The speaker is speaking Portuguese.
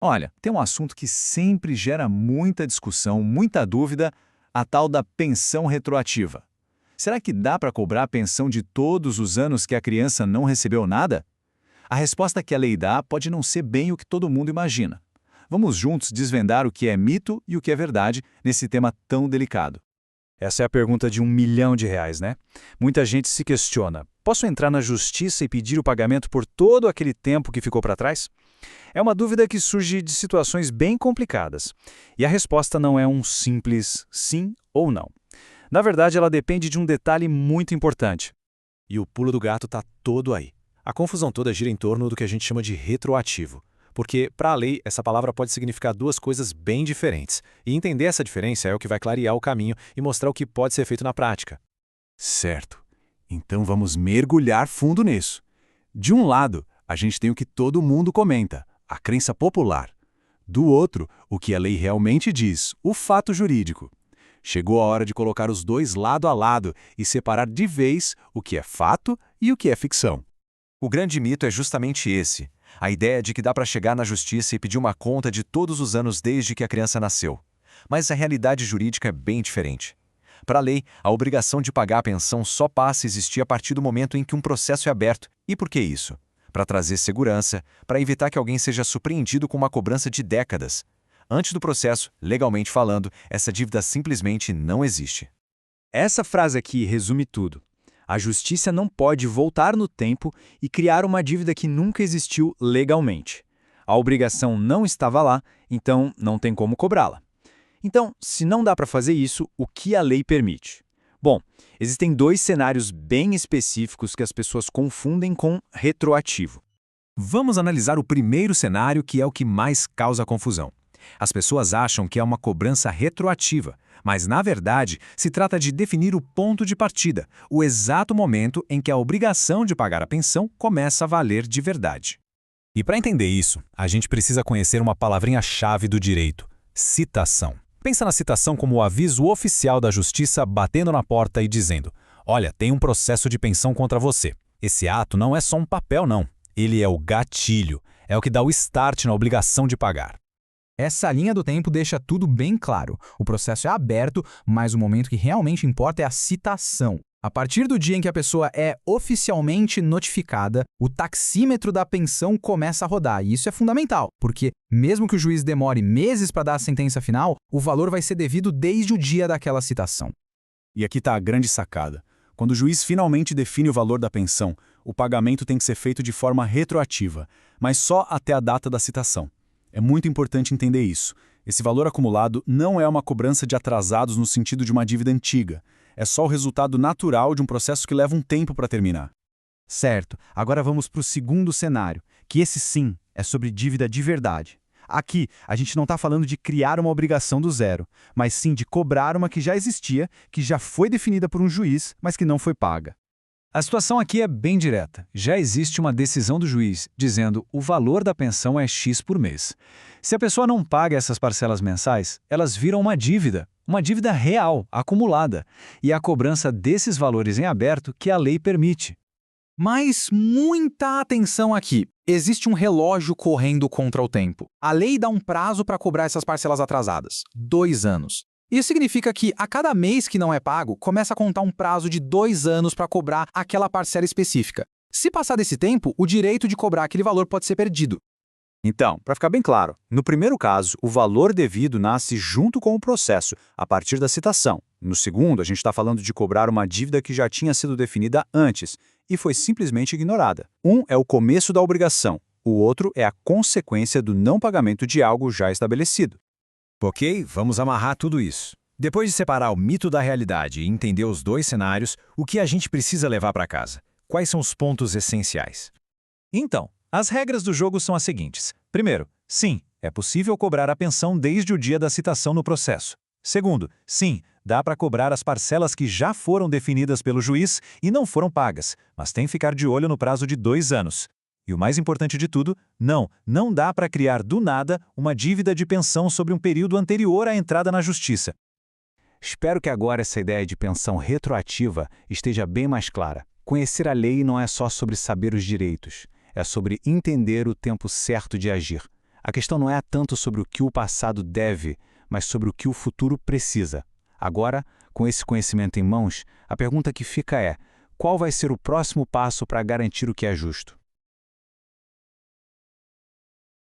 Olha, tem um assunto que sempre gera muita discussão, muita dúvida, a tal da pensão retroativa. Será que dá para cobrar a pensão de todos os anos que a criança não recebeu nada? A resposta que a lei dá pode não ser bem o que todo mundo imagina. Vamos juntos desvendar o que é mito e o que é verdade nesse tema tão delicado. Essa é a pergunta de R$ 1 milhão, né? Muita gente se questiona: posso entrar na justiça e pedir o pagamento por todo aquele tempo que ficou para trás? É uma dúvida que surge de situações bem complicadas. E a resposta não é um simples sim ou não. Na verdade, ela depende de um detalhe muito importante. E o pulo do gato está todo aí. A confusão toda gira em torno do que a gente chama de retroativo. Porque, para a lei, essa palavra pode significar duas coisas bem diferentes. E entender essa diferença é o que vai clarear o caminho e mostrar o que pode ser feito na prática. Certo. Então vamos mergulhar fundo nisso. De um lado, a gente tem o que todo mundo comenta, a crença popular. Do outro, o que a lei realmente diz, o fato jurídico. Chegou a hora de colocar os dois lado a lado e separar de vez o que é fato e o que é ficção. O grande mito é justamente esse: a ideia de que dá para chegar na justiça e pedir uma conta de todos os anos desde que a criança nasceu. Mas a realidade jurídica é bem diferente. Para a lei, a obrigação de pagar a pensão só passa a existir a partir do momento em que um processo é aberto. E por que isso? Para trazer segurança, para evitar que alguém seja surpreendido com uma cobrança de décadas. Antes do processo, legalmente falando, essa dívida simplesmente não existe. Essa frase aqui resume tudo. A justiça não pode voltar no tempo e criar uma dívida que nunca existiu legalmente. A obrigação não estava lá, então não tem como cobrá-la. Então, se não dá para fazer isso, o que a lei permite? Bom, existem dois cenários bem específicos que as pessoas confundem com retroativo. Vamos analisar o primeiro cenário, que é o que mais causa confusão. As pessoas acham que é uma cobrança retroativa, mas, na verdade, se trata de definir o ponto de partida, o exato momento em que a obrigação de pagar a pensão começa a valer de verdade. E para entender isso, a gente precisa conhecer uma palavrinha-chave do direito: citação. Pensa na citação como o aviso oficial da justiça batendo na porta e dizendo: olha, tem um processo de pensão contra você. Esse ato não é só um papel, não. Ele é o gatilho, é o que dá o start na obrigação de pagar. Essa linha do tempo deixa tudo bem claro. O processo é aberto, mas o momento que realmente importa é a citação. A partir do dia em que a pessoa é oficialmente notificada, o taxímetro da pensão começa a rodar. E isso é fundamental, porque mesmo que o juiz demore meses para dar a sentença final, o valor vai ser devido desde o dia daquela citação. E aqui está a grande sacada. Quando o juiz finalmente define o valor da pensão, o pagamento tem que ser feito de forma retroativa, mas só até a data da citação. É muito importante entender isso. Esse valor acumulado não é uma cobrança de atrasados no sentido de uma dívida antiga. É só o resultado natural de um processo que leva um tempo para terminar. Certo. Agora vamos para o segundo cenário, que esse sim é sobre dívida de verdade. Aqui, a gente não está falando de criar uma obrigação do zero, mas sim de cobrar uma que já existia, que já foi definida por um juiz, mas que não foi paga. A situação aqui é bem direta. Já existe uma decisão do juiz dizendo o valor da pensão é X por mês. Se a pessoa não paga essas parcelas mensais, elas viram uma dívida real, acumulada, e é a cobrança desses valores em aberto que a lei permite. Mas muita atenção aqui. Existe um relógio correndo contra o tempo. A lei dá um prazo para cobrar essas parcelas atrasadas: 2 anos. Isso significa que, a cada mês que não é pago, começa a contar um prazo de 2 anos para cobrar aquela parcela específica. Se passar desse tempo, o direito de cobrar aquele valor pode ser perdido. Então, para ficar bem claro, no primeiro caso, o valor devido nasce junto com o processo, a partir da citação. No segundo, a gente está falando de cobrar uma dívida que já tinha sido definida antes e foi simplesmente ignorada. Um é o começo da obrigação, o outro é a consequência do não pagamento de algo já estabelecido. Ok, vamos amarrar tudo isso. Depois de separar o mito da realidade e entender os dois cenários, o que a gente precisa levar para casa? Quais são os pontos essenciais? Então, as regras do jogo são as seguintes. Primeiro, sim, é possível cobrar a pensão desde o dia da citação no processo. Segundo, sim, dá para cobrar as parcelas que já foram definidas pelo juiz e não foram pagas, mas tem que ficar de olho no prazo de 2 anos. E o mais importante de tudo, não dá para criar do nada uma dívida de pensão sobre um período anterior à entrada na justiça. Espero que agora essa ideia de pensão retroativa esteja bem mais clara. Conhecer a lei não é só sobre saber os direitos, é sobre entender o tempo certo de agir. A questão não é tanto sobre o que o passado deve, mas sobre o que o futuro precisa. Agora, com esse conhecimento em mãos, a pergunta que fica é: qual vai ser o próximo passo para garantir o que é justo?